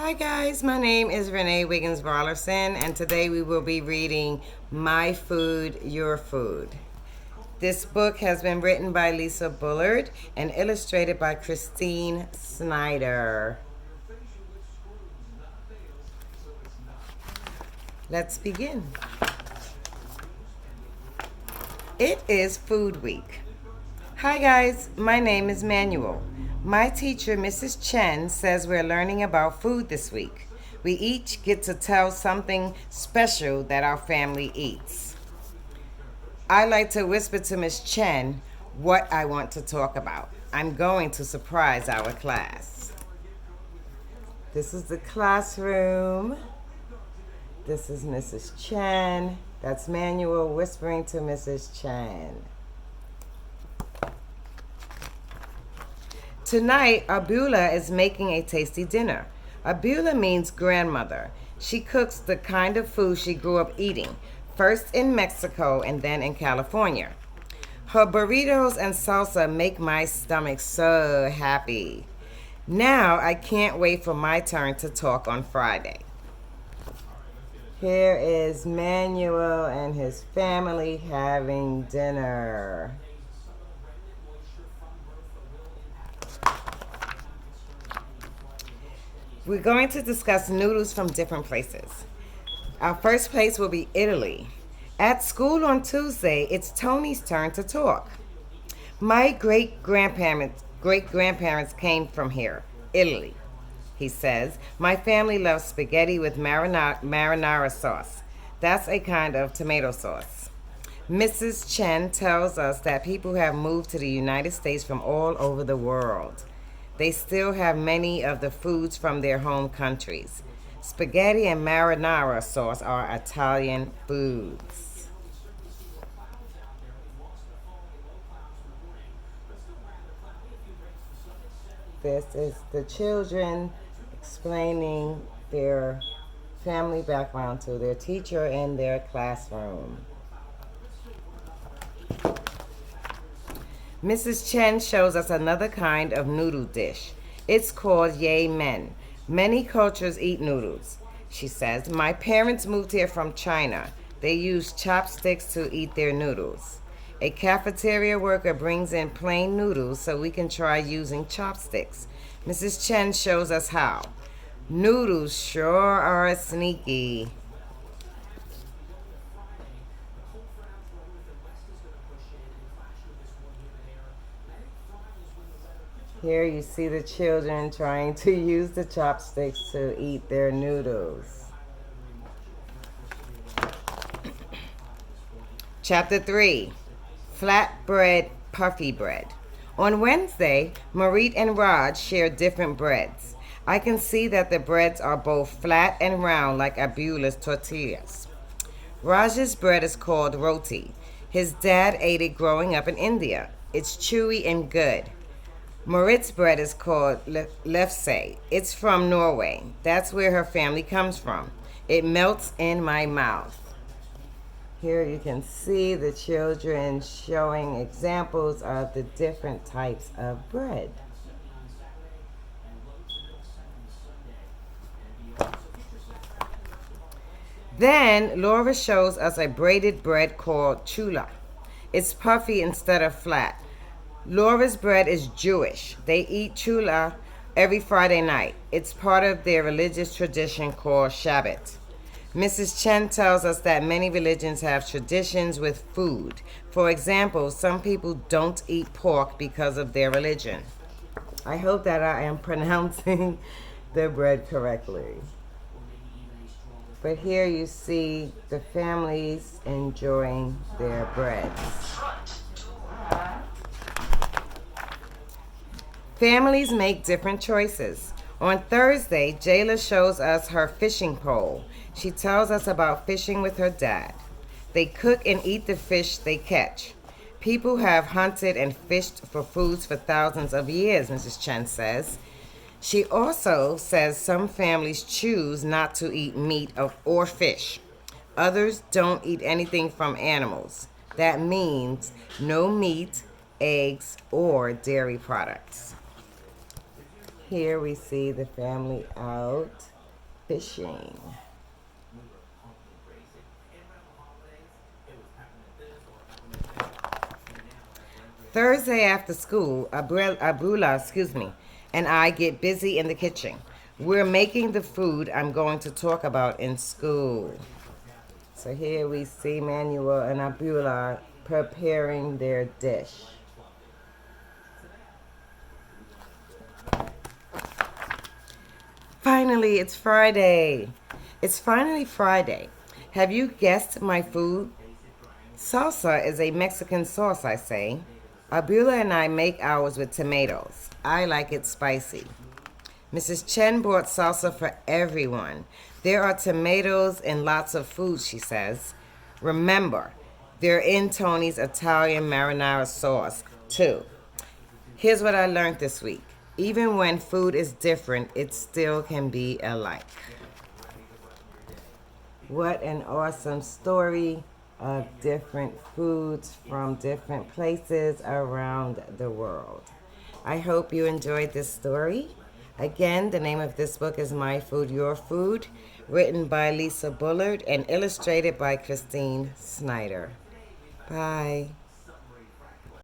Hi guys, my name is Renee Wiggins and today we will be reading My Food, Your Food. This book has been written by Lisa Bullard and illustrated by Schneider. Let's begin. It is Food Week. Hi guys, my name is Manuel. My teacher, Mrs. Chen, says we're learning about food this week. We each get to tell something special that our family eats. I like to whisper to Miss Chen what I want to talk about. I'm going to surprise our class. This is the classroom. This is Mrs. Chen. That's Manuel whispering to Mrs. Chen. Tonight, Abula is making a tasty dinner. Abula means grandmother. She cooks the kind of food she grew up eating, first in Mexico and then in California. Her burritos and salsa make my stomach so happy. Now I can't wait for my turn to talk on Friday. Here is Manuel and his family having dinner. We're going to discuss noodles from different places. Our first place will be Italy. At school on Tuesday, it's Tony's turn to talk. My great-grandparents came from here, Italy, he says. My family loves spaghetti with marinara sauce. That's a kind of tomato sauce. Mrs. Chen tells us that people have moved to the United States from all over the world. They still have many of the foods from their home countries. Spaghetti and marinara sauce are Italian foods. This is the children explaining their family background to their teacher in their classroom. Mrs. Chen shows us another kind of noodle dish. It's called yay men. Many cultures eat noodles. She says, my parents moved here from China. They use chopsticks to eat their noodles. A cafeteria worker brings in plain noodles so we can try using chopsticks. Mrs. Chen shows us how. Noodles sure are sneaky. Here you see the children trying to use the chopsticks to eat their noodles. Chapter 3, Flatbread Puffy Bread. On Wednesday, Marit and Raj share different breads. I can see that the breads are both flat and round like Abula's tortillas. Raj's bread is called roti. His dad ate it growing up in India. It's chewy and good. Marit's bread is called lefse. It's from Norway. That's where her family comes from. It melts in my mouth. Here you can see the children showing examples of the different types of bread. Then Laura shows us a braided bread called chula. It's puffy instead of flat. Laura's bread is Jewish. They eat chula every Friday night. It's part of their religious tradition called Shabbat. Mrs. Chen tells us that many religions have traditions with food. For example, some people don't eat pork because of their religion. I hope that I am pronouncing the bread correctly. But here you see the families enjoying their breads. Families make different choices. On Thursday, Jayla shows us her fishing pole. She tells us about fishing with her dad. They cook and eat the fish they catch. People have hunted and fished for foods for thousands of years, Mrs. Chen says. She also says some families choose not to eat meat or fish. Others don't eat anything from animals. That means no meat, eggs, or dairy products. Here we see the family out fishing. Thursday after school, Abula, and I get busy in the kitchen. We're making the food I'm going to talk about in school. So here we see Manuel and Abula preparing their dish. Finally, it's Friday. It's finally Friday. Have you guessed my food? Salsa is a Mexican sauce, I say. Abula and I make ours with tomatoes. I like it spicy. Mrs. Chen bought salsa for everyone. There are tomatoes in lots of food, she says. Remember, they're in Tony's Italian marinara sauce, too. Here's what I learned this week. Even when food is different, it still can be alike. What an awesome story of different foods from different places around the world. I hope you enjoyed this story. Again, the name of this book is My Food, Your Food, written by Lisa Bullard and illustrated by Christine Schneider. Bye.